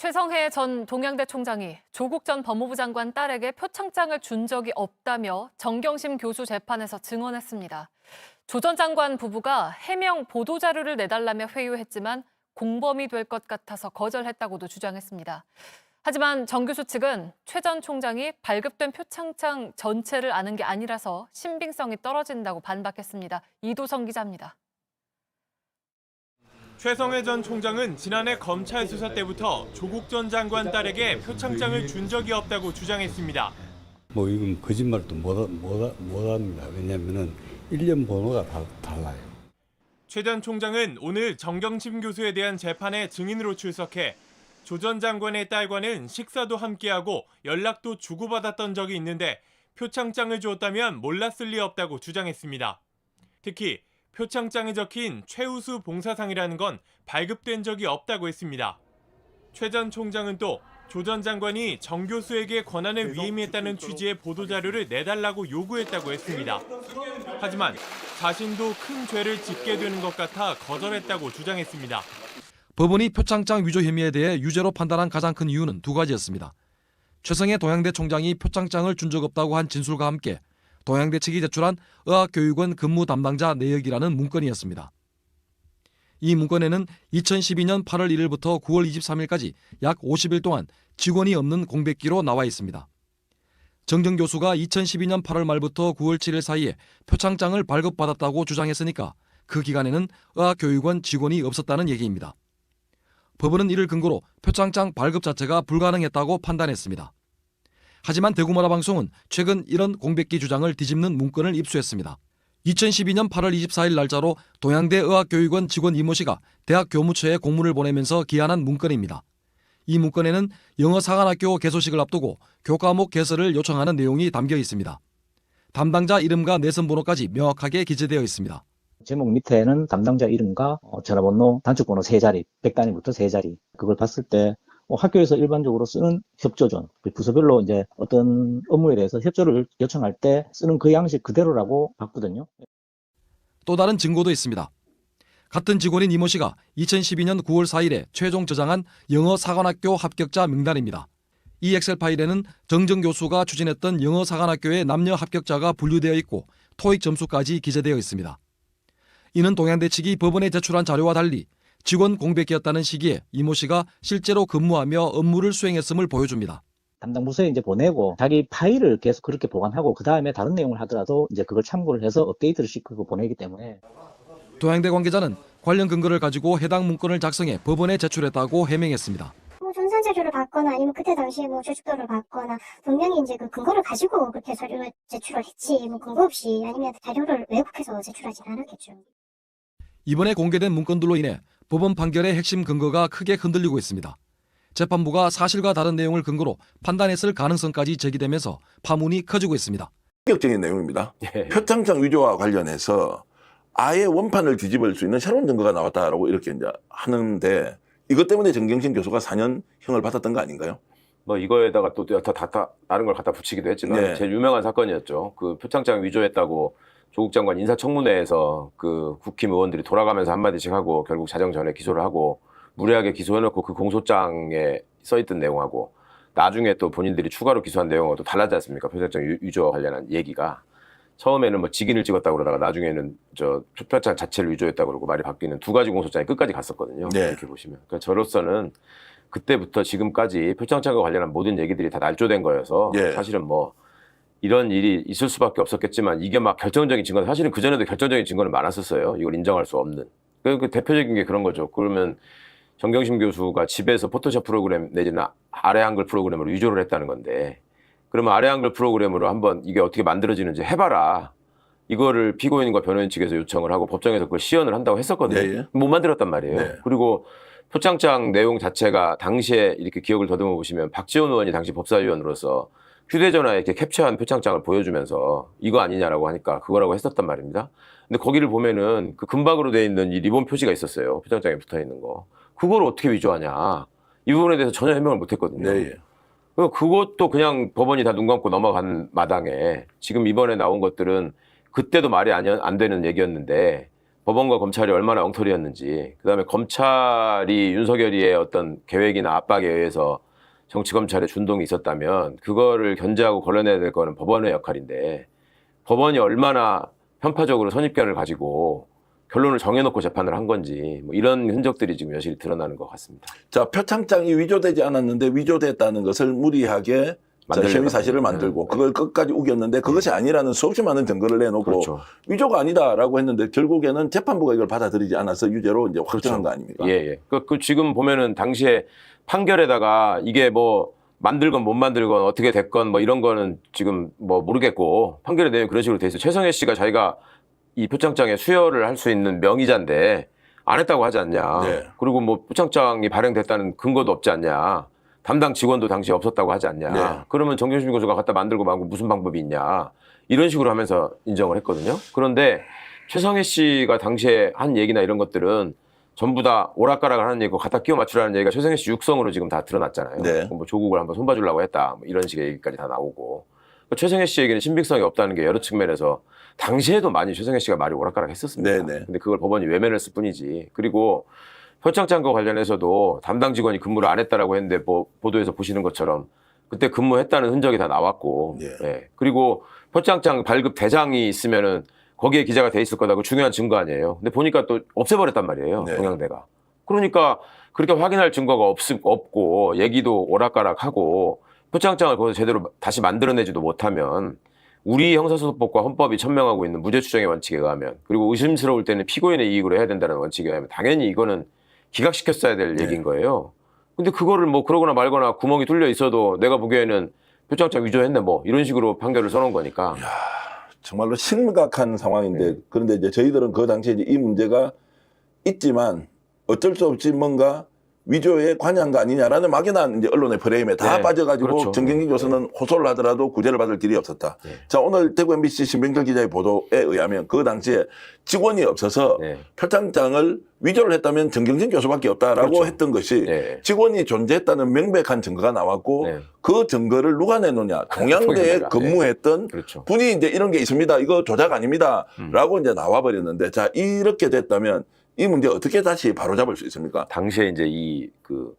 최성해 전 동양대 총장이 조국 전 법무부 장관 딸에게 표창장을 준 적이 없다며 정경심 교수 재판에서 증언했습니다. 조 전 장관 부부가 해명 보도자료를 내달라며 회유했지만 공범이 될 것 같아서 거절했다고도 주장했습니다. 하지만 정 교수 측은 최 전 총장이 발급된 표창장 전체를 아는 게 아니라서 신빙성이 떨어진다고 반박했습니다. 이도성 기자입니다. 최성해 전 총장은 지난해 검찰 수사 때부터 조국 전 장관 딸에게 표창장을 준 적이 없다고 주장했습니다. 이건 거짓말도 못합니다. 왜냐하면 1년 번호가 달라요. 최 전 총장은 오늘 정경심 교수에 대한 재판에 증인으로 출석해 조 전 장관의 딸과는 식사도 함께하고 연락도 주고받았던 적이 있는데 표창장을 주었다면 몰랐을 리 없다고 주장했습니다. 특히 표창장에 적힌 최우수 봉사상이라는 건 발급된 적이 없다고 했습니다. 최 전 총장은 또 조 전 장관이 정 교수에게 권한을 위임했다는 취지의 보도자료를 내달라고 요구했다고 했습니다. 하지만 자신도 큰 죄를 짓게 되는 것 같아 거절했다고 주장했습니다. 법원이 표창장 위조 혐의에 대해 유죄로 판단한 가장 큰 이유는 두 가지였습니다. 최성해 동양대 총장이 표창장을 준 적 없다고 한 진술과 함께 동양대 측이 제출한 의학교육원 근무 담당자 내역이라는 문건이었습니다. 이 문건에는 2012년 8월 1일부터 9월 23일까지 약 50일 동안 직원이 없는 공백기로 나와 있습니다. 정정 교수가 2012년 8월 말부터 9월 7일 사이에 표창장을 발급받았다고 주장했으니까 그 기간에는 의학교육원 직원이 없었다는 얘기입니다. 법원은 이를 근거로 표창장 발급 자체가 불가능했다고 판단했습니다. 하지만 대구문화방송은 최근 이런 공백기 주장을 뒤집는 문건을 입수했습니다. 2012년 8월 24일 날짜로 동양대 의학교육원 직원 이모 씨가 대학 교무처에 공문을 보내면서 기한한 문건입니다. 이 문건에는 영어 사관학교 개소식을 앞두고 교과목 개설을 요청하는 내용이 담겨 있습니다. 담당자 이름과 내선 번호까지 명확하게 기재되어 있습니다. 제목 밑에는 담당자 이름과 전화번호, 단축번호 3자리, 100단위부터 3자리. 그걸 봤을 때 학교에서 일반적으로 쓰는 협조전, 부서별로 이제 어떤 업무에 대해서 협조를 요청할 때 쓰는 그 양식 그대로라고 봤거든요. 또 다른 증거도 있습니다. 같은 직원인 이모 씨가 2012년 9월 4일에 최종 저장한 영어 사관학교 합격자 명단입니다. 이 엑셀 파일에는 정정 교수가 추진했던 영어 사관학교의 남녀 합격자가 분류되어 있고 토익 점수까지 기재되어 있습니다. 이는 동양대 측이 법원에 제출한 자료와 달리 직원 공백기였다는 시기에 이모 씨가 실제로 근무하며 업무를 수행했음을 보여줍니다. 담당 부서에 이제 보내고 자기 파일을 계속 그렇게 보관하고 그 다음에 다른 내용을 하더라도 이제 그걸 참고를 해서 업데이트를 시키고 보내기 때문에 동양대 관계자는 관련 근거를 가지고 해당 문건을 작성해 법원에 제출했다고 해명했습니다. 전산 자료를 받거나 아니면 그때 당시에 조직도를 받거나 분명히 이제 그 근거를 가지고 그렇게 서류를 제출을 했지 근거 없이 아니면 자료를 왜곡해서 제출하지 않았겠죠. 이번에 공개된 문건들로 인해 법원 판결의 핵심 근거가 크게 흔들리고 있습니다. 재판부가 사실과 다른 내용을 근거로 판단했을 가능성까지 제기되면서 파문이 커지고 있습니다. 충격적인 내용입니다. 표창장 위조와 관련해서 아예 원판을 뒤집을 수 있는 새로운 증거가 나왔다라고 이렇게 이제 하는데 이것 때문에 정경심 교수가 4년형을 받았던 거 아닌가요? 이거에다가 또 다른 걸 갖다 붙이기도 했지만 네. 제일 유명한 사건이었죠. 그 표창장 위조했다고 조국 장관 인사청문회에서 그 국힘 의원들이 돌아가면서 한마디씩 하고 결국 자정 전에 기소를 하고 무리하게 기소해놓고 그 공소장에 써있던 내용하고 나중에 또 본인들이 추가로 기소한 내용하고 또 달라지 않습니까? 표창장 위조와 관련한 얘기가. 처음에는 직인을 찍었다고 그러다가 나중에는 표창장 자체를 위조했다고 그러고 말이 바뀌는 두 가지 공소장이 끝까지 갔었거든요. 네. 이렇게 보시면. 그러니까 저로서는 그때부터 지금까지 표창장과 관련한 모든 얘기들이 다 날조된 거여서 네. 사실은 이런 일이 있을 수밖에 없었겠지만 이게 막 결정적인 증거, 사실은 그전에도 결정적인 증거는 많았었어요. 이걸 인정할 수 없는. 그 대표적인 게 그런 거죠. 그러면 정경심 교수가 집에서 포토샵 프로그램 내지는 아래 한글 프로그램으로 위조를 했다는 건데 그러면 아래 한글 프로그램으로 한번 이게 어떻게 만들어지는지 해봐라. 이거를 피고인과 변호인 측에서 요청을 하고 법정에서 그걸 시연을 한다고 했었거든요. 네. 못 만들었단 말이에요. 네. 그리고 표창장 내용 자체가 당시에 이렇게 기억을 더듬어 보시면 박지원 의원이 당시 법사위원으로서 휴대전화에 이렇게 캡처한 표창장을 보여주면서 이거 아니냐라고 하니까 그거라고 했었단 말입니다. 근데 거기를 보면은 그 금박으로 돼 있는 이 리본 표지가 있었어요. 표창장에 붙어 있는 거. 그걸 어떻게 위조하냐. 이 부분에 대해서 전혀 해명을 못 했거든요. 네. 그것도 그냥 법원이 다 눈 감고 넘어간 마당에 지금 이번에 나온 것들은 그때도 말이 안 되는 얘기였는데 법원과 검찰이 얼마나 엉터리였는지, 그다음에 검찰이 윤석열이의 어떤 계획이나 압박에 의해서 정치검찰의 준동이 있었다면 그거를 견제하고 걸러내야 될 거는 법원의 역할인데 법원이 얼마나 편파적으로 선입견을 가지고 결론을 정해놓고 재판을 한 건지 뭐 이런 흔적들이 지금 여실히 드러나는 것 같습니다. 자, 표창장이 위조되지 않았는데 위조됐다는 것을 무리하게 혐의 사실을 만들고 그걸 끝까지 우겼는데 그것이 아니라는 수없이 많은 증거를 내놓고 그렇죠. 위조가 아니다라고 했는데 결국에는 재판부가 이걸 받아들이지 않아서 유죄로 이제 확정한 거 아닙니까? 예, 예. 그 지금 보면은 당시에 판결에다가 이게 뭐 만들건 못 만들건 어떻게 됐건 뭐 이런 거는 지금 뭐 모르겠고 판결의 내용이 그런 식으로 돼 있어요. 최성해 씨가 자기가 이 표창장에 수여를 할 수 있는 명의자인데 안 했다고 하지 않냐. 네. 그리고 뭐 표창장이 발행됐다는 근거도 없지 않냐. 담당 직원도 당시에 없었다고 하지 않냐. 네. 그러면 정경심 교수가 갖다 만들고 말고 무슨 방법이 있냐. 이런 식으로 하면서 인정을 했거든요. 그런데 최성해 씨가 당시에 한 얘기나 이런 것들은 전부 다 오락가락을 하는 얘기고 갖다 끼워 맞추라는 얘기가 최성해 씨 육성으로 지금 다 드러났잖아요. 네. 뭐 조국을 한번 손봐주려고 했다. 뭐 이런 식의 얘기까지 다 나오고. 최성해 씨 얘기는 신빙성이 없다는 게 여러 측면에서 당시에도 많이 최성해 씨가 말이 오락가락 했었습니다. 네네. 근데 그걸 법원이 외면했을 뿐이지. 그리고 표창장과 관련해서도 담당 직원이 근무를 안 했다라고 했는데 뭐 보도에서 보시는 것처럼 그때 근무했다는 흔적이 다 나왔고. 예. 예. 그리고 표창장 발급 대장이 있으면은 거기에 기재가 돼 있을 거다고 중요한 증거 아니에요. 근데 보니까 또 없애버렸단 말이에요. 네. 동양대가. 그러니까 그렇게 확인할 증거가 없고 얘기도 오락가락하고 표창장을 거기서 제대로 다시 만들어내지도 못하면 우리 형사소송법과 헌법이 천명하고 있는 무죄 추정의 원칙에 의하면 그리고 의심스러울 때는 피고인의 이익으로 해야 된다는 원칙에 의하면 당연히 이거는 기각시켰어야 될 네. 얘기인 거예요. 근데 그거를 뭐 그러거나 말거나 구멍이 뚫려 있어도 내가 보기에는 표창장 위조했네 뭐 이런 식으로 판결을 써놓은 거니까. 정말로 심각한 상황인데 그런데 이제 저희들은 그 당시에 이제 이 문제가 있지만 어쩔 수 없이 뭔가 위조에 관여한 거 아니냐라는 막연한 이제 언론의 프레임에 다 네, 빠져가지고 그렇죠. 정경심 교수는 호소를 하더라도 구제를 받을 길이 없었다. 네. 자, 오늘 대구 MBC 신병철 기자의 보도에 의하면 그 당시에 직원이 없어서 네. 표창장을 위조를 했다면 정경심 교수밖에 없다라고 그렇죠. 했던 것이 네. 직원이 존재했다는 명백한 증거가 나왔고 네. 그 증거를 누가 내놓냐. 동양대에 동양대가. 근무했던 그렇죠. 분이 이제 이런 게 있습니다. 이거 조작 아닙니다. 라고 이제 나와버렸는데 자, 이렇게 됐다면 이 문제 어떻게 다시 바로잡을 수 있습니까? 당시에 이제 이 그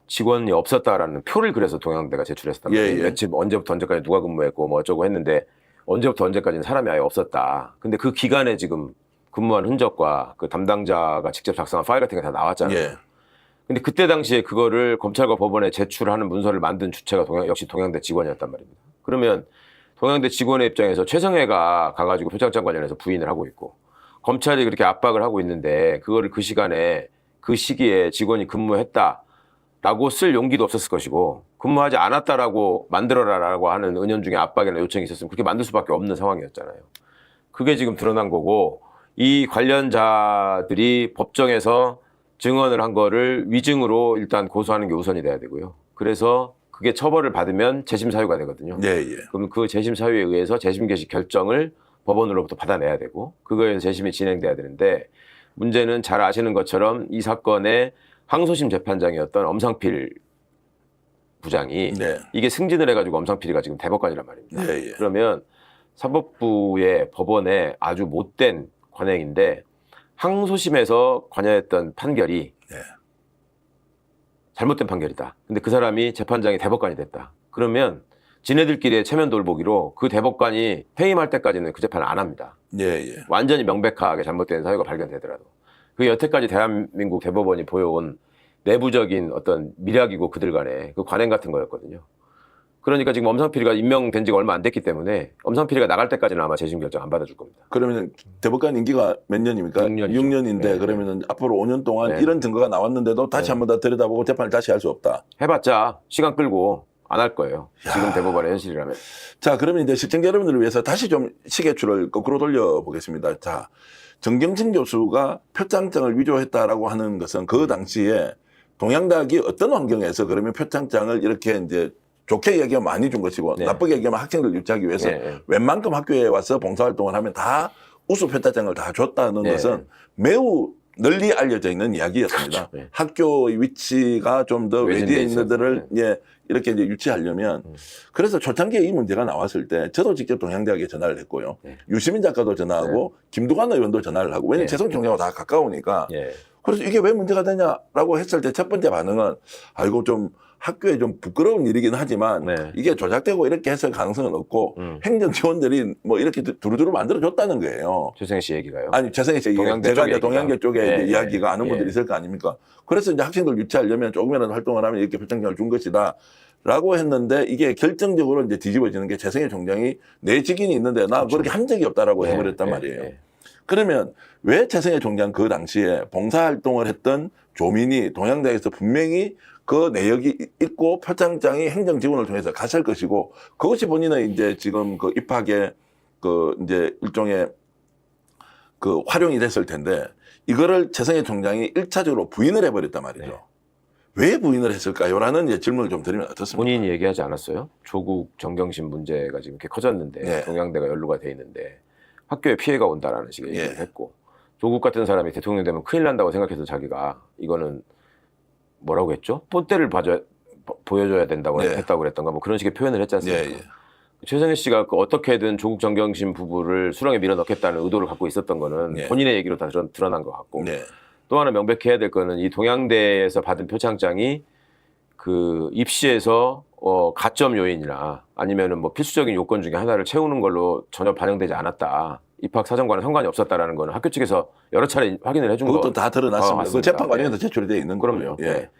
직원이 없었다라는 표를 그래서 동양대가 제출했었단 말이에요. 예, 예. 며칠 언제부터 언제까지 누가 근무했고 뭐 어쩌고 했는데 언제부터 언제까지는 사람이 아예 없었다. 근데 그 기간에 지금 근무한 흔적과 그 담당자가 직접 작성한 파일 같은 게 다 나왔잖아요. 예. 근데 그때 당시에 그거를 검찰과 법원에 제출하는 문서를 만든 주체가 역시 동양대 직원이었단 말입니다. 그러면 동양대 직원의 입장에서 최성해가 가가지고 표창장 관련해서 부인을 하고 있고 검찰이 그렇게 압박을 하고 있는데 그거를 그 시간에 그 시기에 직원이 근무했다라고 쓸 용기도 없었을 것이고 근무하지 않았다라고 만들어라라고 하는 은연중에 압박이나 요청이 있었으면 그렇게 만들 수밖에 없는 상황이었잖아요. 그게 지금 드러난 거고 이 관련자들이 법정에서 증언을 한 거를 위증으로 일단 고소하는 게 우선이 돼야 되고요. 그래서 그게 처벌을 받으면 재심 사유가 되거든요. 예, 예. 그럼 그 재심 사유에 의해서 재심 개시 결정을 법원으로부터 받아내야 되고 그거에 의해서 재심이 진행돼야 되는데 문제는 잘 아시는 것처럼 이 사건의 항소심 재판장이었던 엄상필 부장이 네. 이게 승진을 해가지고 엄상필이가 지금 대법관이란 말입니다. 예, 예. 그러면 사법부의 법원의 아주 못된 관행인데 항소심에서 관여했던 판결이 네. 잘못된 판결이다. 근데 그 사람이 재판장이 대법관이 됐다. 그러면 지네들끼리의 체면 돌보기로 그 대법관이 퇴임할 때까지는 그 재판을 안 합니다. 예, 예. 완전히 명백하게 잘못된 사유가 발견되더라도. 그게 여태까지 대한민국 대법원이 보여온 내부적인 어떤 미략이고 그들 간의 그 관행 같은 거였거든요. 그러니까 지금 엄상필이가 임명된 지가 얼마 안 됐기 때문에 엄상필이가 나갈 때까지는 아마 재심 결정 안 받아줄 겁니다. 그러면 대법관 임기가 몇 년입니까? 6년이죠. 6년인데 네, 그러면은 앞으로 5년 동안 네. 이런 증거가 나왔는데도 다시 네. 한 번 더 들여다보고 재판을 다시 할 수 없다. 해봤자 시간 끌고 안 할 거예요. 지금 대법원의 현실이라면. 자, 그러면 이제 시청자 여러분들을 위해서 다시 좀 시계추를 거꾸로 돌려보겠습니다. 자, 정경심 교수가 표창장을 위조했다라고 하는 것은 그 당시에 동양대학이 어떤 환경에서 그러면 표창장을 이렇게 이제 좋게 얘기하면 많이 준 것이고 네. 나쁘게 얘기하면 학생들 유치하기 위해서 네. 웬만큼 학교에 와서 봉사활동을 하면 다 우수 표창장을 다 줬다는 네. 것은 매우 널리 알려져 있는 이야기였습니다. 그렇죠. 네. 학교의 위치가 좀 더 외진돼 외지에 있는 데를 있어서. 예, 이렇게 이제 유치하려면 그래서 초창기에 이 문제가 나왔을 때 저도 직접 동양대학에 전화를 했고요. 네. 유시민 작가도 전화하고 김두관 의원도 전화를 하고 왜냐면 네. 재성 총장하고 다 가까우니까 예. 그래서 이게 왜 문제가 되냐라고 했을 때 첫 번째 반응은 아이고 좀 학교에 좀 부끄러운 일이긴 하지만 네. 이게 조작되고 이렇게 했을 가능성은 없고 행정 지원들이 뭐 이렇게 두루두루 만들어줬다는 거예요. 최승희 씨 얘기가요. 아니 최승희 씨 동양대 제가 쪽 이제 얘기가. 동양대 쪽에 예, 이제 예, 이야기가 아는 예. 분들이 있을 거 아닙니까? 그래서 이제 학생들 유치하려면 조금이라도 활동을 하면 이렇게 표창장을 준 것이다라고 했는데 이게 결정적으로 이제 뒤집어지는 게 최승희 총장이 내 직인이 있는데 나 그렇게 한 적이 없다라고 예, 해버렸단 예, 말이에요. 예. 그러면 왜 최승희 총장 그 당시에 봉사활동을 했던 조민이 동양대에서 분명히 그 내역이 있고 표창장이 행정 지원을 통해서 갔을 것이고 그것이 본인의 이제 지금 그 입학의 그 이제 일종의 그 활용이 됐을 텐데 이거를 최승희 총장이 1차적으로 부인을 해버렸단 말이죠. 네. 왜 부인을 했을까요? 라는 이제 질문을 좀 드리면 어떻습니까? 본인이 얘기하지 않았어요? 조국 정경심 문제가 지금 이렇게 커졌는데 네. 동양대가 연루가 돼 있는데 학교에 피해가 온다라는 식의 얘기를 예. 했고 조국 같은 사람이 대통령 되면 큰일 난다고 생각해서 자기가 이거는 뭐라고 했죠? 뽐때를 보여줘야 된다고 네. 했다고 그랬던가 뭐 그런 식의 표현을 했지 않습니까? 예, 예. 최승희 씨가 그 어떻게든 조국 정경심 부부를 수렁에 밀어넣겠다는 의도를 갖고 있었던 거는 네. 본인의 얘기로 다 드러난 것 같고 네. 또 하나 명백해야 될 거는 이 동양대에서 받은 표창장이 그 입시에서 가점 요인이나 아니면은 뭐 필수적인 요건 중에 하나를 채우는 걸로 전혀 반영되지 않았다. 입학 사정과는 상관이 없었다라는 거는 학교 측에서 여러 차례 확인을 해준 거. 그것도 다 드러났습니다. 그 맞습니다. 재판 과정에서 예. 제출이 되어 있는 그럼요. 거고요. 예. 네.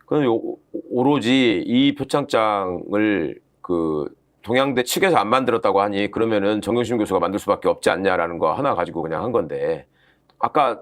그럼 오로지 이 표창장을 그 동양대 측에서 안 만들었다고 하니 그러면은 정경심 교수가 만들 수밖에 없지 않냐라는 거 하나 가지고 그냥 한 건데 아까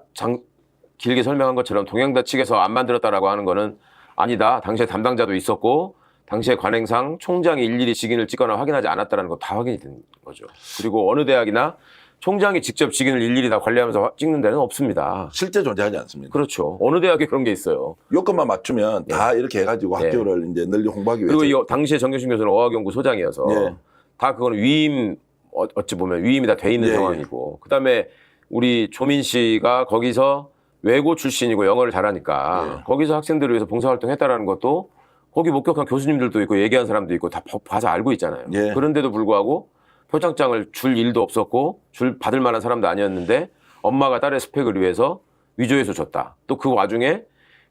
길게 설명한 것처럼 동양대 측에서 안 만들었다라고 하는 거는 아니다. 당시에 담당자도 있었고 당시에 관행상 총장이 일일이 직인을 찍거나 확인하지 않았다라는 거 다 확인이 된 거죠. 그리고 어느 대학이나 총장이 직접 직인을 일일이 다 관리하면서 찍는 데는 없습니다. 실제 존재하지 않습니다. 그렇죠. 어느 대학에 그런 게 있어요. 요건만 맞추면 다 이렇게 해가지고 네. 학교를 이제 널리 홍보하기 위해서. 그리고 이 당시에 정경심 교수는 어학연구 소장이어서 네. 다 그거는 위임 어찌 보면 위임이 다 돼 있는 네, 상황이고 그다음에 우리 조민 씨가 거기서 외고 출신이고 영어를 잘하니까 네. 거기서 학생들을 위해서 봉사활동했다라는 것도 거기 목격한 교수님들도 있고 얘기한 사람도 있고 다 봐서 알고 있잖아요. 네. 그런데도 불구하고 표창장을 줄 일도 없었고 줄 받을 만한 사람도 아니었는데 엄마가 딸의 스펙을 위해서 위조해서 줬다. 또 그 와중에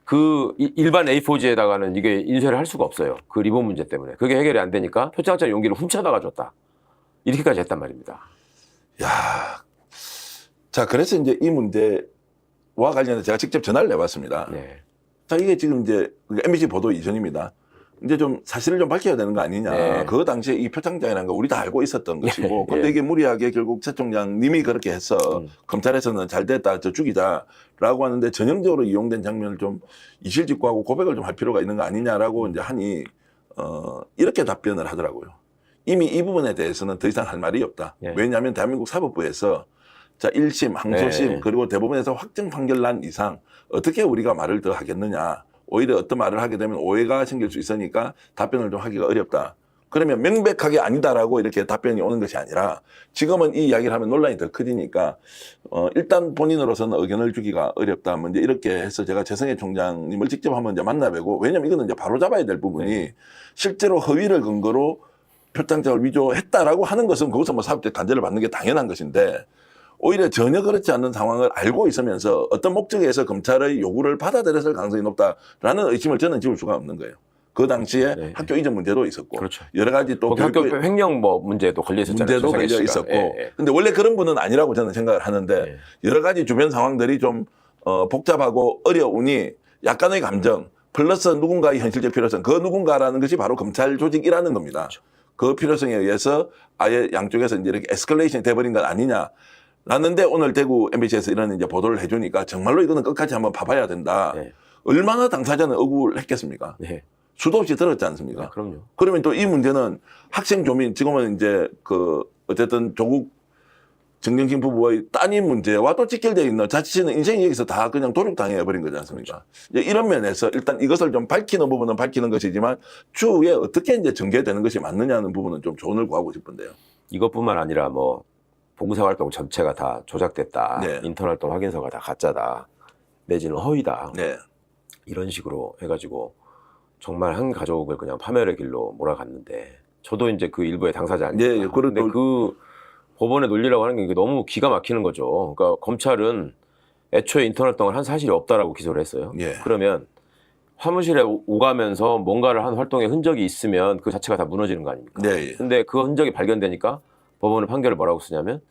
그 일반 A4지에다가는 이게 인쇄를 할 수가 없어요. 그 리본 문제 때문에. 그게 해결이 안 되니까 표창장 용기를 훔쳐다가 줬다. 이렇게까지 했단 말입니다. 야, 자 그래서 이제 이 문제와 관련해서 제가 직접 전화를 해봤습니다. 네. 자 이게 지금 이제 MBC 보도 이전입니다. 이제 좀 사실을 좀 밝혀야 되는 거 아니냐. 네. 그 당시에 이 표창장이라는 거 우리 다 알고 있었던 것이고. 근데 예. 이게 무리하게 결국 최 총장님이 그렇게 해서 검찰에서는 잘 됐다, 저 죽이자라고 하는데 전형적으로 이용된 장면을 좀 이실직고하고 고백을 좀 할 필요가 있는 거 아니냐라고 이제 하니 이렇게 답변을 하더라고요. 이미 이 부분에 대해서는 더 이상 할 말이 없다. 예. 왜냐하면 대한민국 사법부에서 자 1심, 항소심 네. 그리고 대법원에서 확정 판결 난 이상 어떻게 우리가 말을 더 하겠느냐. 오히려 어떤 말을 하게 되면 오해가 생길 수 있으니까 답변을 좀 하기가 어렵다. 그러면 명백하게 아니다라고 이렇게 답변이 오는 것이 아니라 지금은 이 이야기를 하면 논란이 더 커지니까 일단 본인으로서는 의견을 주기가 어렵다. 뭐 이제 이렇게 해서 제가 최승희 총장님을 직접 한번 이제 만나뵈고 왜냐면 이거는 이제 바로 잡아야 될 부분이 실제로 허위를 근거로 표창장을 위조했다라고 하는 것은 거기서 뭐 사법적 간제를 받는 게 당연한 것인데 오히려 전혀 그렇지 않는 상황을 알고 있으면서 어떤 목적에서 검찰의 요구를 받아들였을 가능성이 높다라는 의심을 저는 지울 수가 없는 거예요. 그 당시에 네. 학교 이전 문제도 있었고 그렇죠. 여러 가지 또 거기 학교 횡령 뭐 문제도 걸려 있었잖아요. 문제도 최승희 걸려 씨가. 있었고 예, 예. 근데 원래 그런 분은 아니라고 저는 생각을 하는데 예. 여러 가지 주변 상황들이 좀 복잡하고 어려우니 약간의 감정 플러스 누군가의 현실적 필요성 그 누군가라는 것이 바로 검찰 조직이라는 겁니다. 그렇죠. 그 필요성에 의해서 아예 양쪽에서 이제 이렇게 에스컬레이션이 돼버린 것 아니냐. 라는데 오늘 대구 MBC에서 이런 이제 보도를 해주니까 정말로 이거는 끝까지 한번 봐봐야 된다. 네. 얼마나 당사자는 억울했겠습니까? 네. 수도 없이 들었지 않습니까? 네, 그럼요. 그러면 또 이 문제는 학생 조민 지금은 이제 그 어쨌든 조국 정경심 부부의 따님 문제와 또 직결되어 있는 자칫은 인생이 여기서 다 그냥 도륙당해 버린 거지 않습니까? 이제 이런 면에서 일단 이것을 좀 밝히는 부분은 밝히는 것이지만 추후에 어떻게 이제 전개되는 것이 맞느냐는 부분은 좀 조언을 구하고 싶은데요. 이것뿐만 아니라 뭐 봉사활동 전체가 다 조작됐다. 네. 인턴 활동 확인서가 다 가짜다. 내지는 허위다. 네. 이런 식으로 해가지고 정말 한 가족을 그냥 파멸의 길로 몰아갔는데 저도 이제 그 일부의 당사자 아닙니까? 네, 근데 그 법원의 논리라고 하는 게 너무 기가 막히는 거죠. 그러니까 검찰은 애초에 인턴 활동을 한 사실이 없다라고 기소를 했어요. 예. 그러면 사무실에 오가면서 뭔가를 한 활동의 흔적이 있으면 그 자체가 다 무너지는 거 아닙니까? 네. 예. 근데 그 흔적이 발견되니까 법원은 판결을 뭐라고 쓰냐면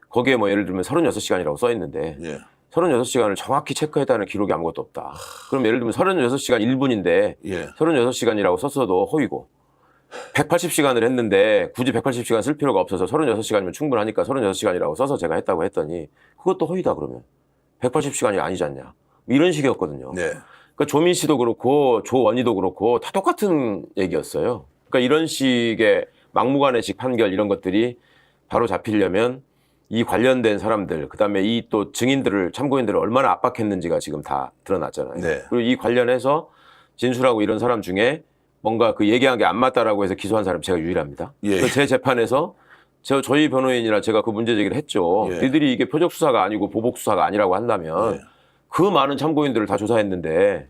거기에 뭐 예를 들면 36시간이라고 써 있는데 예. 36시간을 정확히 체크했다는 기록이 아무것도 없다. 그럼 예를 들면 36시간 1분인데 예. 36시간이라고 썼어도 허위고 180시간을 했는데 굳이 180시간 쓸 필요가 없어서 36시간이면 충분하니까 36시간이라고 써서 제가 했다고 했더니 그것도 허위다 그러면 180시간이 아니지 않냐. 이런 식이었거든요. 네. 그러니까 조민 씨도 그렇고 조원희도 그렇고 다 똑같은 얘기였어요. 그러니까 이런 식의 막무가내식 판결 이런 것들이 바로 잡히려면 이 관련된 사람들 그다음에 이 또 증인들을 참고인들을 얼마나 압박했는지가 지금 다 드러났잖아요. 네. 그리고 이 관련해서 진술하고 이런 사람 중에 뭔가 그 얘기한 게 안 맞다라고 해서 기소한 사람이 제가 유일합니다. 예. 그래서 제 재판에서 저희 변호인이나 제가 그 문제 제기를 했죠. 예. 니들이 이게 표적 수사가 아니고 보복 수사가 아니라고 한다면 예. 그 많은 참고인들을 다 조사했는데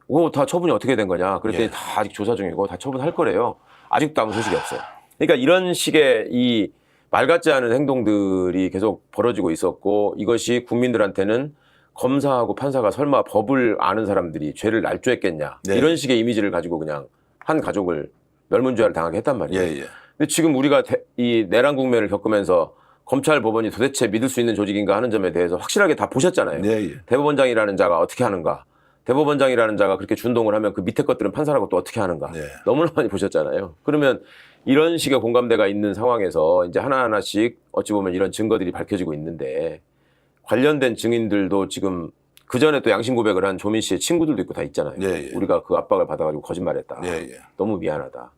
그거 다 처분이 어떻게 된 거냐. 그랬더니 예. 다 아직 조사 중이고 다 처분할 거래요. 아직도 아무 소식이 없어요. 그러니까 이런 식의 이 말 같지 않은 행동들이 계속 벌어지고 있었고 이것이 국민들한테는 검사하고 판사가 설마 법을 아는 사람들이 죄를 날조했겠냐. 네. 이런 식의 이미지를 가지고 그냥 한 가족을 멸문죄를 당하게 했단 말이에요. 예. 예. 근데 지금 우리가 이 내란 국면을 겪으면서 검찰 법원이 도대체 믿을 수 있는 조직인가 하는 점에 대해서 확실하게 다 보셨잖아요. 네. 예. 대법원장이라는 자가 어떻게 하는가. 대법원장이라는 자가 그렇게 준동을 하면 그 밑에 것들은 판사라고 또 어떻게 하는가. 네. 너무나 많이 보셨잖아요. 그러면 이런 식의 공감대가 있는 상황에서 이제 하나하나씩 어찌 보면 이런 증거들이 밝혀지고 있는데 관련된 증인들도 지금 그 전에 또 양심 고백을 한 조민 씨의 친구들도 있고 다 있잖아요. 예, 예. 우리가 그 압박을 받아가지고 거짓말했다. 예. 예. 너무 미안하다.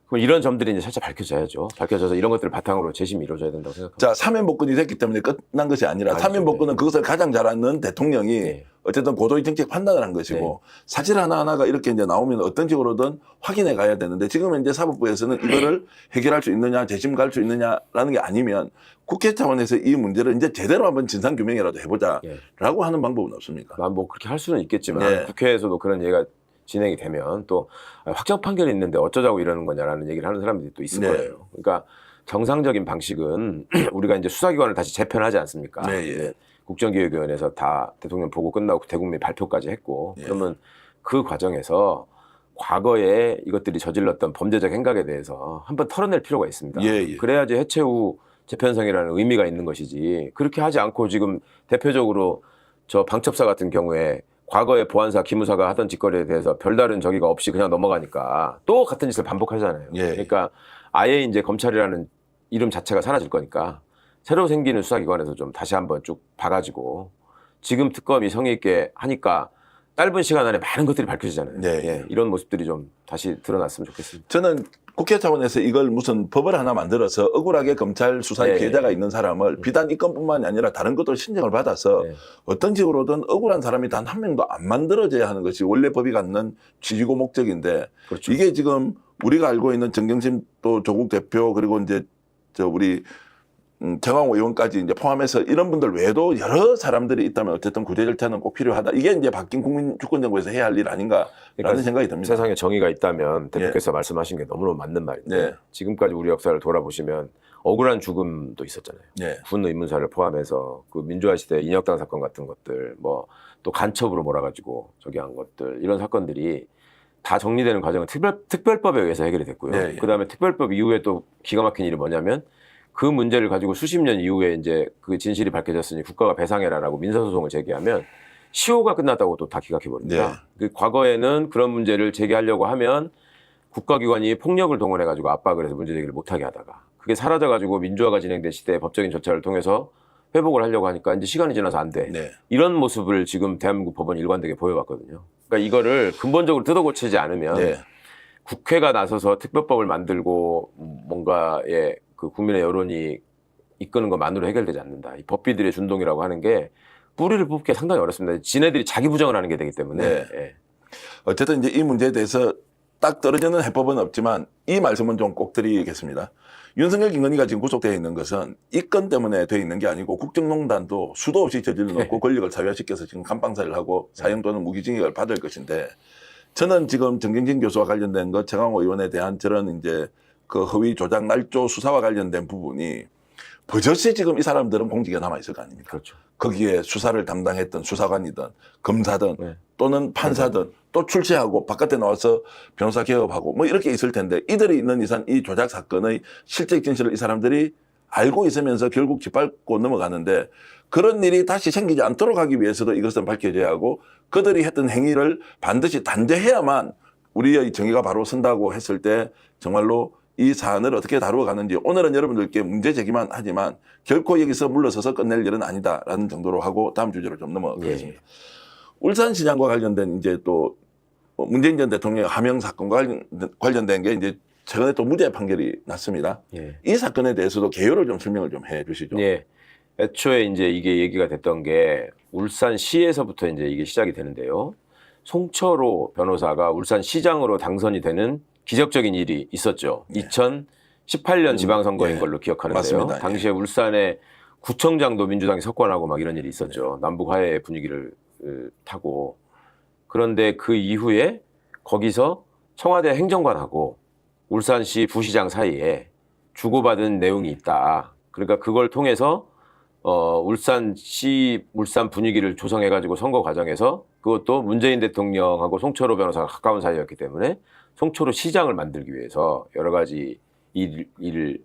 그럼 이런 점들이 이제 살짝 밝혀져야죠. 밝혀져서 이런 것들을 바탕으로 재심이 이루어져야 된다고 생각합니다. 자, 사면복권이 됐기 때문에 끝난 것이 아니라 아니죠. 사면복권은 네. 그것을 가장 잘 아는 대통령이 네. 어쨌든 고도의 정책 판단을 한 것이고 네. 사실 하나하나가 이렇게 이제 나오면 어떤 식으로든 확인해 가야 되는데 지금은 이제 사법부에서는 이거를 해결할 수 있느냐, 재심 갈 수 있느냐라는 게 아니면 국회 차원에서 이 문제를 이제 제대로 한번 진상규명이라도 해보자라고 하는 방법은 없습니까? 난 뭐 그렇게 할 수는 있겠지만 네. 국회에서도 그런 얘기가 진행이 되면 또 확정 판결이 있는데 어쩌자고 이러는 거냐라는 얘기를 하는 사람들이 또 있을 네. 거예요. 그러니까 정상적인 방식은 우리가 이제 수사기관을 다시 재편하지 않습니까? 네, 예. 이제 국정기획위원회에서 다 대통령 보고 끝나고 대국민 발표까지 했고 예. 그러면 그 과정에서 과거에 이것들이 저질렀던 범죄적 행각에 대해서 한번 털어낼 필요가 있습니다. 예, 예. 그래야지 해체 후 재편성이라는 의미가 있는 것이지 그렇게 하지 않고 지금 대표적으로 저 방첩사 같은 경우에 과거에 보안사, 기무사가 하던 짓거리에 대해서 별다른 저기가 없이 그냥 넘어가니까 또 같은 짓을 반복하잖아요. 예. 그러니까 아예 이제 검찰이라는 이름 자체가 사라질 거니까 새로 생기는 수사기관에서 좀 다시 한번 쭉 봐가지고 지금 특검이 성의 있게 하니까 짧은 시간 안에 많은 것들이 밝혀지잖아요. 네. 예, 이런 모습들이 좀 다시 드러났으면 좋겠습니다. 저는 국회 차원에서 이걸 무슨 법을 하나 만들어서 억울하게 검찰 수사에 네. 피해자가 있는 사람을 비단 이 건뿐만이 아니라 다른 것도 신청을 받아서 네. 어떤 식으로든 억울한 사람이 단 한 명도 안 만들어져야 하는 것이 원래 법이 갖는 취지고 목적인데 그렇죠. 이게 지금 우리가 알고 있는 정경심 또 조국 대표 그리고 이제 저 우리 정황호 의원까지 이제 포함해서 이런 분들 외에도 여러 사람들이 있다면 어쨌든 구제 절차는 꼭 필요하다. 이게 이제 바뀐 국민 주권정부에서 해야 할 일 아닌가라는 그러니까 생각이 듭니다. 세상에 정의가 있다면 대표께서 말씀하신 게 너무너무 맞는 말인데 네. 지금까지 우리 역사를 돌아보시면 억울한 죽음도 있었잖아요. 네. 군 의문사를 포함해서 그 민주화 시대 인혁당 사건 같은 것들 뭐 또 간첩으로 몰아가지고 저기 한 것들 이런 사건들이 다 정리되는 과정은 특별법에 의해서 해결이 됐고요. 네, 예. 그다음에 특별법 이후에 또 기가 막힌 일이 뭐냐면 그 문제를 가지고 수십 년 이후에 이제 그 진실이 밝혀졌으니 국가가 배상해라라고 민사소송을 제기하면 시효가 끝났다고 또 다 기각해버립니다. 네. 그 과거에는 그런 문제를 제기하려고 하면 국가기관이 폭력을 동원해가지고 압박을 해서 문제 제기를 못하게 하다가 그게 사라져가지고 민주화가 진행된 시대에 법적인 절차를 통해서 회복을 하려고 하니까 이제 시간이 지나서 안 돼. 네. 이런 모습을 지금 대한민국 법원이 일관되게 보여왔거든요. 그러니까 이거를 근본적으로 뜯어고치지 않으면 네. 국회가 나서서 특별법을 만들고 뭔가의 그 국민의 여론이 이끄는 것만으로 해결되지 않는다. 이 법비들의 준동이라고 하는 게 뿌리를 뽑기가 상당히 어렵습니다. 지네들이 자기 부정을 하는 게 되기 때문에. 네. 예. 어쨌든 이제 이 문제에 대해서 딱 떨어지는 해법은 없지만 이 말씀은 좀 꼭 드리겠습니다. 윤석열, 김건희가 지금 구속되어 있는 것은 이 건 때문에 되어 있는 게 아니고 국정농단도 수도 없이 저질러 놓고 권력을 사유화시켜서 지금 감방살이를 하고 사형 또는 무기징역을 받을 것인데, 저는 지금 정경심 교수와 관련된 것, 최강호 의원에 대한 저런 이제 그 허위 조작 날조 수사와 관련된 부분이 버젓이 지금 이 사람들은 공직에 남아 있을 거 아닙니까? 그렇죠. 거기에 수사를 담당했던 수사관이든 검사든 네. 또는 판사든 또 출세하고 바깥에 나와서 변호사 개업하고 뭐 이렇게 있을 텐데, 이들이 있는 이상 이 조작 사건의 실적 진실을 이 사람들이 알고 있으면서 결국 짓밟고 넘어가는데, 그런 일이 다시 생기지 않도록 하기 위해서도 이것은 밝혀져야 하고, 그들이 했던 행위를 반드시 단죄해야만 우리의 정의가 바로 선다고 했을 때 정말로 이 사안을 어떻게 다루어가는지, 오늘은 여러분들께 문제 제기만 하지만 결코 여기서 물러서서 끝낼 일은 아니다라는 정도로 하고 다음 주제로 좀 넘어가겠습니다. 울산시장과 관련된 이제 또 문재인 전 대통령의 하명 사건과 관련된 게 이제 최근에 또 무죄 판결이 났습니다. 예. 이 사건에 대해서도 개요를 좀 설명을 좀 해주시죠. 예. 애초에 이제 이게 얘기가 됐던 게 울산시에서부터 이제 이게 시작이 되는데요. 송철호 변호사가 울산시장으로 당선이 되는 기적적인 일이 있었죠. 예. 2018년 지방선거인 예. 걸로 기억하는데요. 맞습니다. 예. 당시에 울산에 구청장도 민주당이 석권하고 막 이런 일이 있었죠. 남북 화해 분위기를 타고. 그런데 그 이후에 거기서 청와대 행정관하고 울산시 부시장 사이에 주고받은 내용이 있다. 그러니까 그걸 통해서 울산시 울산 분위기를 조성해가지고 선거 과정에서, 그것도 문재인 대통령하고 송철호 변호사가 가까운 사이였기 때문에 송철호 시장을 만들기 위해서 여러 가지 일을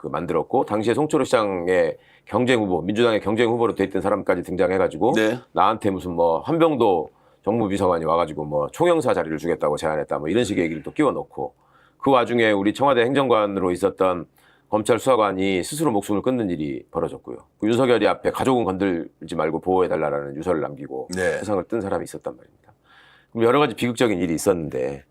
만들었고, 당시에 송철호 시장의 경쟁 후보, 민주당의 경쟁 후보로 돼 있던 사람까지 등장해가지고 네. 나한테 무슨 뭐 한병도 정무비서관이 와가지고 뭐 총영사 자리를 주겠다고 제안했다, 뭐 이런 식의 얘기를 또 끼워 넣고, 그 와중에 우리 청와대 행정관으로 있었던 검찰 수사관이 스스로 목숨을 끊는 일이 벌어졌고요. 그 윤석열이 앞에 가족은 건들지 말고 보호해달라는 유서를 남기고 네. 세상을 뜬 사람이 있었단 말입니다. 그럼 여러 가지 비극적인 일이 있었는데,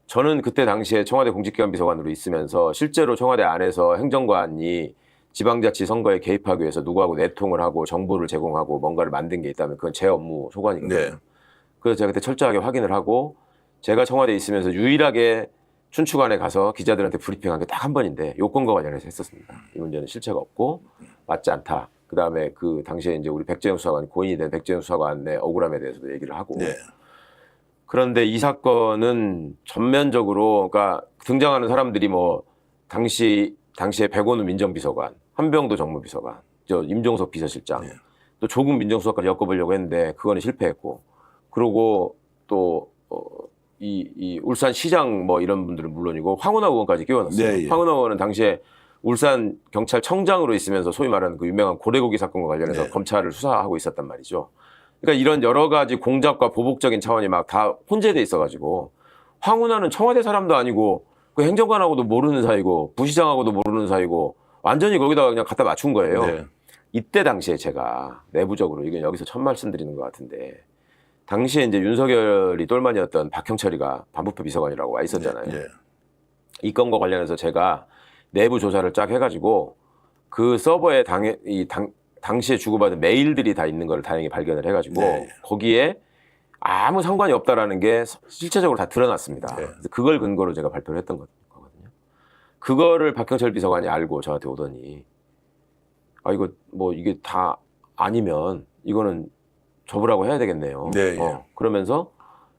저는 그때 당시에 청와대 공직기관 비서관으로 있으면서 실제로 청와대 안에서 행정관이 지방자치 선거에 개입하기 위해서 누구하고 내통을 하고 정보를 제공하고 뭔가를 만든 게 있다면 그건 제 업무 소관이거든요. 네. 그래서 제가 그때 철저하게 확인을 하고, 제가 청와대에 있으면서 유일하게 춘추관에 가서 기자들한테 브리핑한 게 딱 한 번인데 요건과 관련해서 했었습니다. 이 문제는 실체가 없고 맞지 않다. 그다음에 그 당시에 이제 우리 백재영 수사관, 고인이 된 백재영 수사관의 억울함에 대해서도 얘기를 하고. 네. 그런데 이 사건은 전면적으로, 그러니까 등장하는 사람들이 뭐 당시에 백원우 민정비서관, 한병도 정무비서관, 저 임종석 비서실장, 네. 또 조국 민정수석까지 엮어보려고 했는데 그거는 실패했고, 그리고 또 이 울산시장 뭐 이런 분들은 물론이고 황운하 의원까지 끼워넣었어요. 네, 예. 황운하 의원은 당시에 울산 경찰청장으로 있으면서 소위 말하는 그 유명한 고래고기 사건과 관련해서 네. 검찰을 수사하고 있었단 말이죠. 그러니까 이런 여러 가지 공작과 보복적인 차원이 막 다 혼재돼 있어가지고, 황운하는 청와대 사람도 아니고 그 행정관하고도 모르는 사이고 부시장하고도 모르는 사이고 완전히 거기다가 그냥 갖다 맞춘 거예요. 네. 이때 당시에 제가 내부적으로, 이건 여기서 첫 말씀드리는 것 같은데, 당시에 이제 윤석열이 똘만이었던 박형철이가 반부패 비서관이라고 와 있었잖아요. 네. 이 건과 관련해서 제가 내부 조사를 쫙 해가지고 그 서버에 당시에 주고받은 메일들이 다 있는 걸 다행히 발견을 해가지고 네. 거기에 아무 상관이 없다라는 게 실체적으로 다 드러났습니다. 네. 그래서 그걸 근거로 제가 발표를 했던 거거든요. 그거를 박형철 비서관이 알고 저한테 오더니, 이거 뭐 이게 다 아니면 이거는 접으라고 해야 되겠네요. 네, 예. 그러면서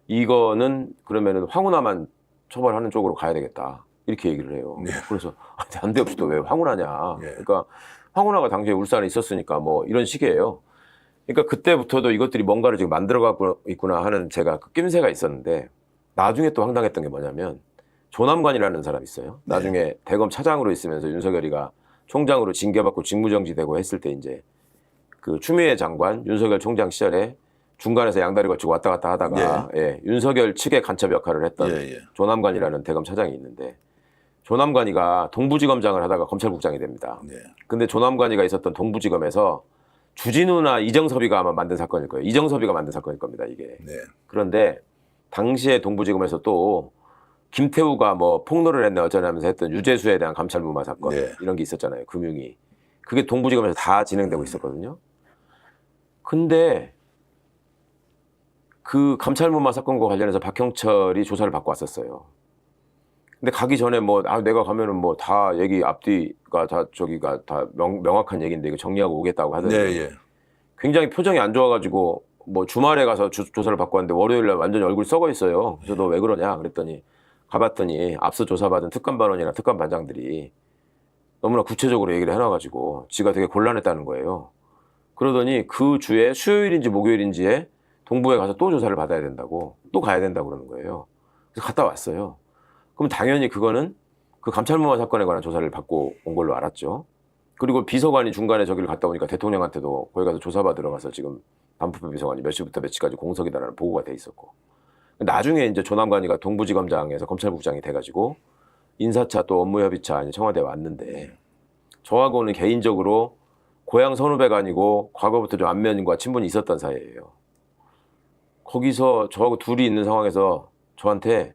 이거는 그러면은 황운하만 처벌하는 쪽으로 가야 되겠다, 이렇게 얘기를 해요. 네. 그래서 난데없이 또 왜 황운하냐. 네. 그러니까 황운하가 당시에 울산에 있었으니까 뭐 이런 식이에요. 그러니까 그때부터도 이것들이 뭔가를 지금 만들어가고 있구나 하는 제가 그 낌새가 있었는데, 나중에 또 황당했던 게 뭐냐면 조남관이라는 사람이 있어요. 나중에 대검 차장으로 있으면서 윤석열이가 총장으로 징계받고 직무정지되고 했을 때, 이제 그 추미애 장관, 윤석열 총장 시절에 중간에서 양다리 걸치고 왔다 갔다 하다가 윤석열 측의 간첩 역할을 했던 조남관이라는 대검 차장이 있는데, 조남관이가 동부지검장을 하다가 검찰국장이 됩니다. 네. 근데 조남관이가 있었던 동부지검에서 주진우나 이정섭이가 아마 만든 사건일 거예요. 이정섭이가 만든 사건일 겁니다, 이게. 네. 그런데 당시에 동부지검에서 또 김태우가 뭐 폭로를 했네 어쩌냐면서 했던 유재수에 대한 감찰 무마 사건, 네. 이런 게 있었잖아요, 금융위. 그게 동부지검에서 다 진행되고 있었거든요. 근데 그 감찰 무마 사건과 관련해서 박형철이 조사를 받고 왔었어요. 근데 가기 전에 뭐 내가 가면은 뭐 다 얘기 앞뒤가 다 저기가 다 명확한 얘기인데 이거 정리하고 오겠다고 하더니 예. 굉장히 표정이 안 좋아가지고 뭐 주말에 가서 조사를 받고 왔는데 월요일에 완전히 얼굴이 썩어 있어요. 그래서 너 왜 그러냐 그랬더니 가봤더니 앞서 조사받은 특감반원이나 특감반장들이 너무나 구체적으로 얘기를 해놔가지고 지가 되게 곤란했다는 거예요. 그러더니 그 주에 수요일인지 목요일인지에 동부에 가서 또 조사를 받아야 된다고 또 가야 된다고 그러는 거예요. 그래서 갔다 왔어요. 그럼 당연히 그거는 그 감찰무마 사건에 관한 조사를 받고 온 걸로 알았죠. 그리고 비서관이 중간에 저기를 갔다 오니까 대통령한테도 거기 가서 조사받으러 가서 지금 반부패 비서관이 몇 시부터 몇 시까지 공석이다라는 보고가 돼 있었고 나중에 이제 조남관이가 동부지검장에서 검찰국장이 돼가지고 인사차 또 업무협의차 이제 청와대에 왔는데 저하고는 개인적으로 고향 선후배가 아니고 과거부터 좀 안면과 친분이 있었던 사이예요. 거기서 저하고 둘이 있는 상황에서 저한테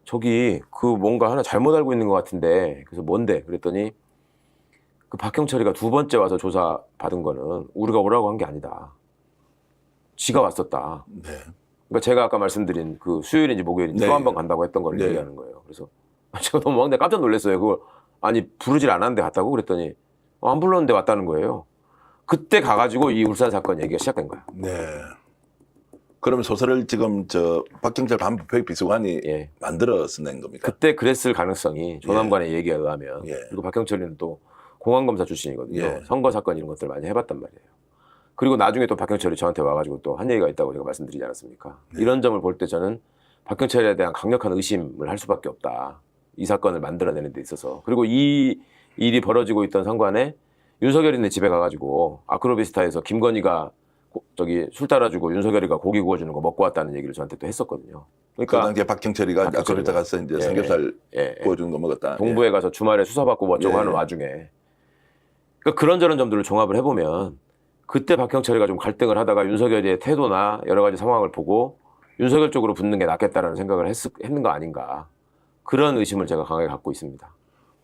저기 그 뭔가 하나 잘못 알고 있는 것 같은데 그래서 뭔데? 그랬더니 그 박형철이가 두 번째 와서 조사 받은 거는 우리가 오라고 한 게 아니다. 지가 왔었다. 네. 그러니까 제가 아까 말씀드린 그 수요일인지 목요일인지 네. 또 한 번 간다고 했던 걸 네. 얘기하는 거예요. 그래서 제가 너무 막 깜짝 놀랐어요. 그걸 아니 부르질 않았는데 갔다고 그랬더니 안 불렀는데 왔다는 거예요. 그때 가가지고 이 울산 사건 얘기가 시작된 거야. 네. 그러면 소설을 지금 저 박형철 반부패 비서관이 예. 만들어서 낸 겁니까? 그때 그랬을 가능성이 조남관의 얘기에 의하면 예. 그리고 박형철이는 또 공안검사 출신이거든요. 예. 선거 사건 이런 것들 많이 해봤단 말이에요. 그리고 나중에 또 박형철이 저한테 와가지고 또 한 얘기가 있다고 제가 말씀드리지 않았습니까? 네. 이런 점을 볼 때 저는 박형철에 대한 강력한 의심을 할 수밖에 없다. 이 사건을 만들어내는 데 있어서. 그리고 이 일이 벌어지고 있던 상관에 윤석열이네 집에 가가지고 아크로비스타에서 김건희가 저기 술 따라주고 윤석열이가 고기 구워주는 거 먹고 왔다는 얘기를 저한테 또 했었거든요. 그 그러니까 당시에 박형철이가 아크로비스타 가서 이제 예, 삼겹살 예, 구워주는 거 먹었다. 동부에 가서 주말에 수사받고 뭐 어쩌고 예. 하는 와중에 그러니까 그런저런 점들을 종합을 해보면 그때 박형철이가 좀 갈등을 하다가 윤석열의 태도나 여러 가지 상황을 보고 윤석열 쪽으로 붙는 게 낫겠다라는 생각을 했는 거 아닌가 그런 의심을 제가 강하게 갖고 있습니다.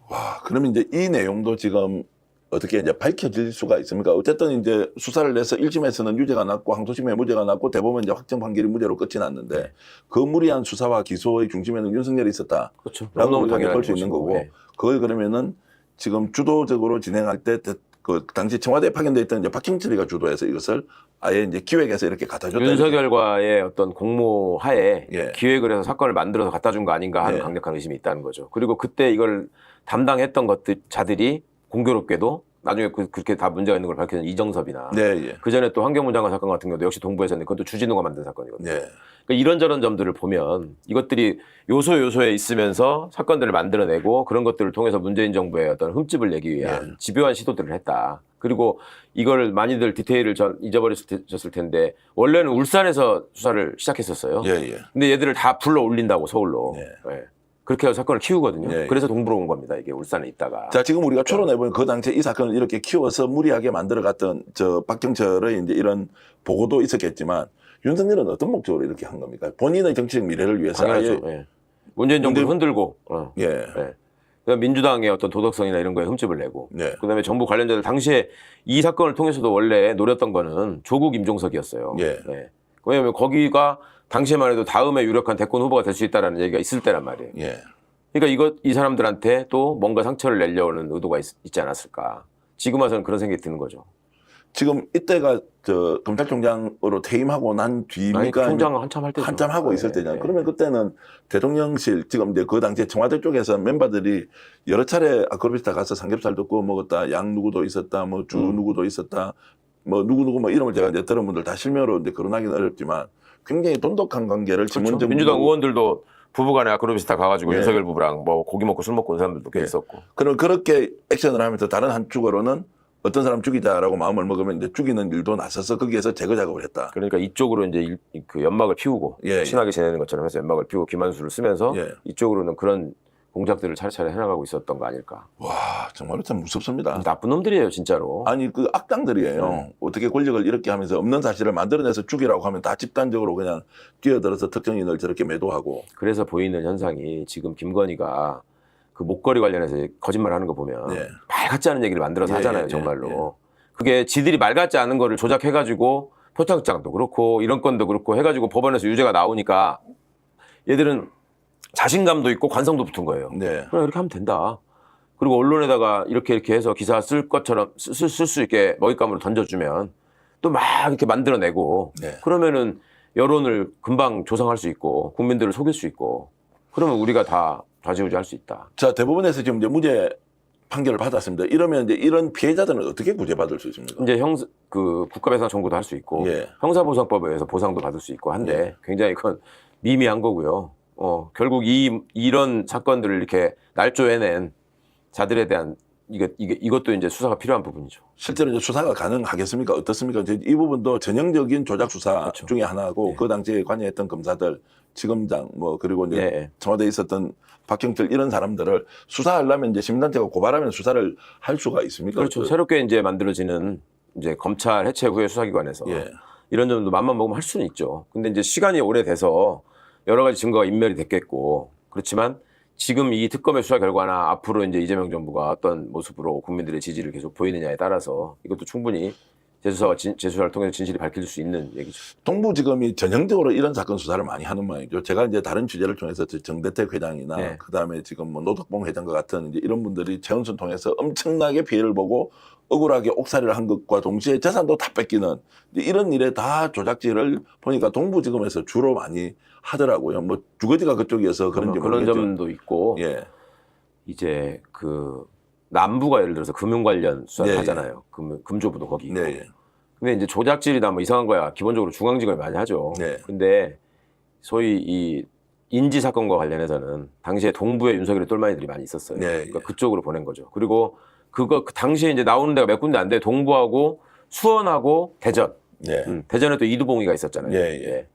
와, 그러면 이제 이 내용도 지금 어떻게 이제 밝혀질 수가 있습니까? 어쨌든 이제 수사를 해서 1심에서는 유죄가 났고 항소심에 무죄가 났고 대법원 이제 확정 판결이 무죄로 끝이 났는데 네. 그 무리한 수사와 기소의 중심에는 윤석열이 있었다. 그렇죠. 라고 우리가 당연한 볼 수 있는 것이고, 거고 예. 그걸 그러면은 지금 주도적으로 진행할 때 그 당시 청와대에 파견돼 있던 이제 박형철이가 주도해서 이것을 아예 이제 기획해서 이렇게 갖다 줬다. 윤석열과의 어떤 공모 하에 예. 기획을 해서 사건을 만들어서 갖다 준 거 아닌가 하는 예. 강력한 의심이 있다는 거죠. 그리고 그때 이걸 담당했던 자들이 공교롭게도 나중에 그렇게 다 문제가 있는 걸 밝혀낸 이정섭이나 네, 예. 그 전에 또 황교문 장관 사건 같은 경우도 역시 동부에서 했는데 그것도 주진우가 만든 사건이거든요. 네. 그러니까 이런저런 점들을 보면 이것들이 요소에 있으면서 사건들을 만들어내고 그런 것들을 통해서 문재인 정부의 어떤 흠집을 내기 위한 집요한 시도들을 했다. 그리고 이걸 많이들 디테일을 잊어버렸을 텐데 원래는 울산에서 수사를 시작했었어요. 예, 예. 근데 얘들을 다 불러 올린다고 서울로. 예. 예. 그렇게 해서 사건을 키우거든요. 예, 예. 그래서 동부로 온 겁니다. 이게 울산에 있다가. 자, 지금 우리가 추론해보면 그 당시에 이 사건을 이렇게 키워서 무리하게 만들어갔던 저 박형철의 이제 이런 보고도 있었겠지만 윤석열은 어떤 목적으로 이렇게 한 겁니까? 본인의 정치적 미래를 위해서 당연하죠. 예. 문재인 정부를 흔들고. 예. 예. 그다음에 민주당의 어떤 도덕성이나 이런 거에 흠집을 내고. 네. 그다음에 정부 관련자들 당시에 이 사건을 통해서도 원래 노렸던 거는 조국 임종석이었어요. 예. 네. 왜냐하면 거기가 당시에만 해도 다음에 유력한 대권 후보가 될 수 있다라는 얘기가 있을 때란 말이에요. 예. 그러니까 이 사람들한테 또 뭔가 상처를 내려오는 의도가 있지 않았을까. 지금 와서는 그런 생각이 드는 거죠. 지금 이때가 저 검찰총장으로 퇴임하고 난 아니, 뒤입니까? 총장은 한참 할 때죠. 한참 하고 있을 예, 때잖아요. 예. 그러면 그때는 대통령실 지금 이제 그 당시에 청와대 쪽에서 멤버들이 여러 차례 아크로비스타 가서 삼겹살도 구워 먹었다, 양 누구도 있었다, 뭐 주 누구도 있었다, 뭐 누구 뭐 이름을 제가 이제 들은 분들 다 실명으로 이제 거론하기는 어렵지만 굉장히 돈독한 관계를 그렇죠. 지문정 민주당 의원들도 부부간에 아크로비스타 가가지고 예. 윤석열 부부랑 뭐 고기 먹고 술 먹고 온 사람들도 꽤 있었고. 그럼 그렇게 액션을 하면서 다른 한쪽으로는 어떤 사람 죽이자라고 마음을 먹으면 이제 죽이는 일도 나서서 거기에서 제거 작업을 했다. 그러니까 이쪽으로 이제 그 연막을 피우고 예, 예. 친하게 지내는 것처럼 해서 연막을 피우고 김한수를 쓰면서 예. 이쪽으로는 그런 공작들을 차례차례 해나가고 있었던 거 아닐까. 와, 정말로 참 무섭습니다. 나쁜 놈들이에요, 진짜로. 아니 그 악당들이에요. 어떻게 권력을 이렇게 하면서 없는 사실을 만들어내서 죽이라고 하면 다 집단적으로 그냥 뛰어들어서 특정인을 저렇게 매도하고. 그래서 보이는 현상이 지금 김건희가 그 목걸이 관련해서 거짓말 하는 거 보면 예. 말 같지 않은 얘기를 만들어서 예, 하잖아요, 예, 정말로. 그게 지들이 말 같지 않은 거를 조작해가지고 표창장도 그렇고 이런 건도 그렇고 해가지고 법원에서 유죄가 나오니까 얘들은 자신감도 있고 관성도 붙은 거예요. 네. 그래 이렇게 하면 된다. 그리고 언론에다가 이렇게 해서 기사 쓸 것처럼 쓸 수 있게 먹잇감으로 던져주면 또 막 이렇게 만들어내고 네. 그러면은 여론을 금방 조성할 수 있고 국민들을 속일 수 있고 그러면 우리가 다 좌지우지할 수 있다. 자, 대법원에서 지금 이제 무죄 판결을 받았습니다. 이러면 이제 이런 피해자들은 어떻게 구제받을 수 있습니까? 이제 국가배상 청구도 할 수 있고 예. 형사보상법에 의해서 보상도 받을 수 있고 한데 굉장히 그건 미미한 거고요. 결국 이런 사건들을 이렇게 날조해낸 자들에 대한 이것도 이제 수사가 필요한 부분이죠. 실제로 이제 수사가 가능하겠습니까? 어떻습니까? 이제 이 부분도 전형적인 조작 수사 그렇죠. 중에 하나고 예. 그 당시에 관여했던 검사들, 지검장 그리고 이제 예. 청와대에 있었던 박경철 이런 사람들을 수사하려면 이제 시민단체가 고발하면 수사를 할 수가 있습니까? 그렇죠. 새롭게 이제 만들어지는 이제 검찰 해체 후에 수사기관에서 예. 이런 점도 맘만 먹으면 할 수는 있죠. 근데 이제 시간이 오래돼서 여러 가지 증거가 인멸이 됐겠고 그렇지만 지금 이 특검의 수사 결과나 앞으로 이제 이재명 정부가 어떤 모습으로 국민들의 지지를 계속 보이느냐에 따라서 이것도 충분히 재수사를 통해서 진실이 밝힐 수 있는 얘기죠. 동부지검이 전형적으로 이런 사건 수사를 많이 하는 모양이죠. 제가 이제 다른 취재를 통해서 정대택 회장이나 네. 그다음에 지금 노덕봉 회장과 같은 이제 이런 분들이 재원순 통해서 엄청나게 피해를 보고 억울하게 옥살이를 한 것과 동시에 재산도 다 뺏기는 이런 일에 다 조작질을 보니까 동부지검에서 주로 많이 하더라고요. 뭐 주거지가 그쪽이어서 그런지 그런 모르겠죠. 점도 있고 예. 이제 남부가 예를 들어서 금융 관련 수사를 네, 하잖아요. 금조부도 거기 있고. 네. 근데 이제 조작질이나 뭐 이상한 거야 기본적으로 중앙지검이 많이 하죠. 네. 근데 소위 이 인지 사건과 관련해서는 당시에 동부에 윤석열의 똘마니들이 많이 있었어요. 네, 그러니까 예. 그쪽으로 보낸 거죠. 그리고 그 당시에 이제 나오는 데가 몇 군데 안 돼. 동부하고 수원하고 대전. 네. 대전에 또 이두봉이가 있었잖아요. 예, 예.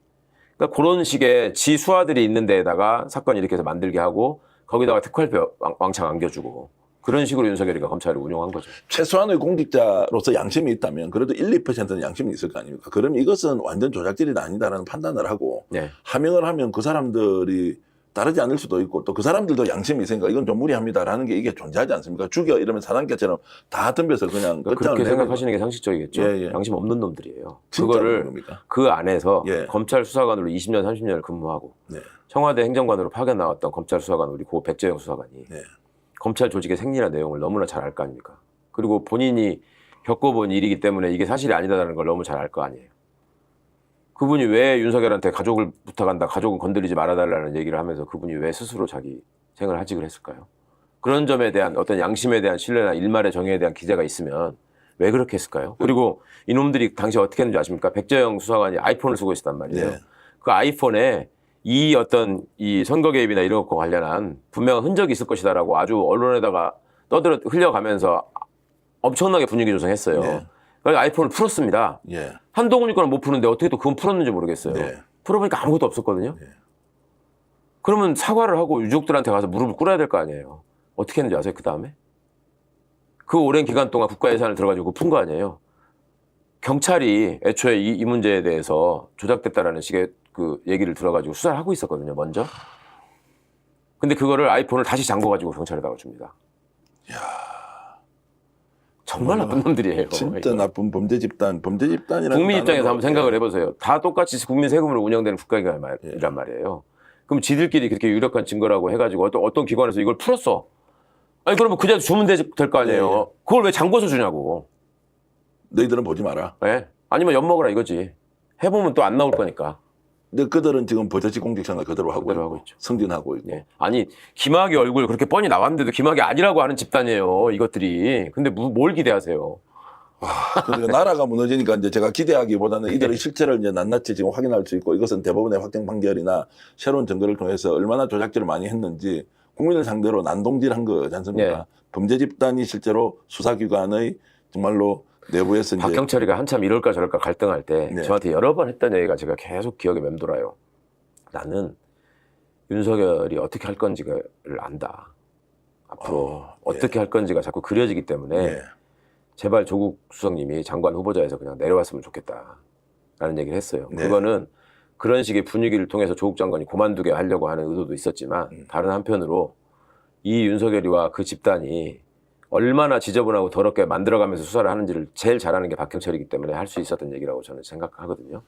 그러니까 그런 식의 지수화들이 있는 데에다가 사건 이렇게 해서 만들게 하고 거기다가 특활표 왕창 안겨주고 그런 식으로 윤석열이가 검찰을 운영한 거죠. 최소한의 공직자로서 양심이 있다면 그래도 1, 2%는 양심이 있을 거 아닙니까? 그럼 이것은 완전 조작질이 아니다라는 판단을 하고 네. 하명을 하면 그 사람들이 따르지 않을 수도 있고 또 그 사람들도 양심이 있으니까 이건 좀 무리합니다라는 게 이게 존재하지 않습니까? 죽여 이러면 사단계처럼 다 덤벼서 그냥 끝장을 그렇게 내버리고. 생각하시는 게 상식적이겠죠. 예, 예. 양심 없는 놈들이에요. 진짜 그거를 없는 겁니까? 그 안에서 예. 검찰 수사관으로 20년, 30년을 근무하고 네. 청와대 행정관으로 파견 나왔던 검찰 수사관 우리 고 백재영 수사관이 네. 검찰 조직의 생리나 내용을 너무나 잘 알 거 아닙니까? 그리고 본인이 겪어본 일이기 때문에 이게 사실이 아니다라는 걸 너무 잘 알 거 아니에요. 그분이 왜 윤석열한테 가족을 부탁한다, 가족은 건드리지 말아달라는 얘기를 하면서 그분이 왜 스스로 자기 생을 하직을 했을까요? 그런 점에 대한 어떤 양심에 대한 신뢰나 일말의 정의에 대한 기재가 있으면 왜 그렇게 했을까요? 그리고 이놈들이 당시 어떻게 했는지 아십니까? 백재영 수사관이 아이폰을 쓰고 있었단 말이에요. 네. 그 아이폰에 이 선거 개입이나 이런 것과 관련한 분명한 흔적이 있을 것이다라고 아주 언론에다가 흘려가면서 엄청나게 분위기 조성했어요. 네. 그래서 아이폰을 풀었습니다. 예. 한동훈이 거는 못 푸는데 어떻게 또 그건 풀었는지 모르겠어요. 네. 풀어보니까 아무것도 없었거든요. 네. 그러면 사과를 하고 유족들한테 가서 무릎을 꿇어야 될 거 아니에요. 어떻게 했는지 아세요? 그 다음에? 그 오랜 기간 동안 국가 예산을 들어가지고 푼 거 아니에요. 경찰이 애초에 이 문제에 대해서 조작됐다라는 식의 그 얘기를 들어가지고 수사를 하고 있었거든요, 먼저. 근데 그거를 아이폰을 다시 잠궈가지고 경찰에다가 줍니다. 정말 나쁜 놈들이에요. 진짜 이거. 나쁜 범죄 집단이라는 국민 입장에서 한번 단어로- 생각을 해보세요. 다 똑같이 국민 세금으로 운영되는 국가기관이란 말이에요. 그럼 지들끼리 그렇게 유력한 증거라고 해가지고 어떤 기관에서 이걸 풀었어. 아니 그러면 그냥 주면 될 거 아니에요. 그걸 왜 잠궈서 주냐고. 너희들은 보지 마라. 예? 아니면 엿먹으라 이거지. 해보면 또 안 나올 거니까. 근데 그들은 지금 버젓이 공직생활 그대로 하고, 그대로 있고, 하고 있죠. 승진하고 있고. 예. 아니 김학의 얼굴 그렇게 뻔히 나왔는데도 김학의 아니라고 하는 집단이에요. 이것들이. 근데 뭘 기대하세요? 그러니까 나라가 무너지니까 이제 제가 기대하기보다는 이들의 실체를 이제 낱낱이 지금 확인할 수 있고 이것은 대법원의 확정 판결이나 새로운 증거를 통해서 얼마나 조작질을 많이 했는지 국민을 상대로 난동질한 거지 않습니까? 네. 범죄 집단이 실제로 수사기관의 정말로 내부에서 이제 박경철이가 한참 이럴까 저럴까 갈등할 때 네. 저한테 여러 번 했던 얘기가 제가 계속 기억에 맴돌아요. 나는 윤석열이 어떻게 할 건지를 안다. 앞으로 예. 어떻게 할 건지가 자꾸 그려지기 때문에 예. 제발 조국 수석님이 장관 후보자에서 그냥 내려왔으면 좋겠다라는 얘기를 했어요. 네. 그거는 그런 식의 분위기를 통해서 조국 장관이 그만두게 하려고 하는 의도도 있었지만 다른 한편으로 이 윤석열이와 그 집단이 얼마나 지저분하고 더럽게 만들어가면서 수사를 하는지를 제일 잘하는 게 박경철이기 때문에 할 수 있었던 얘기라고 저는 생각하거든요.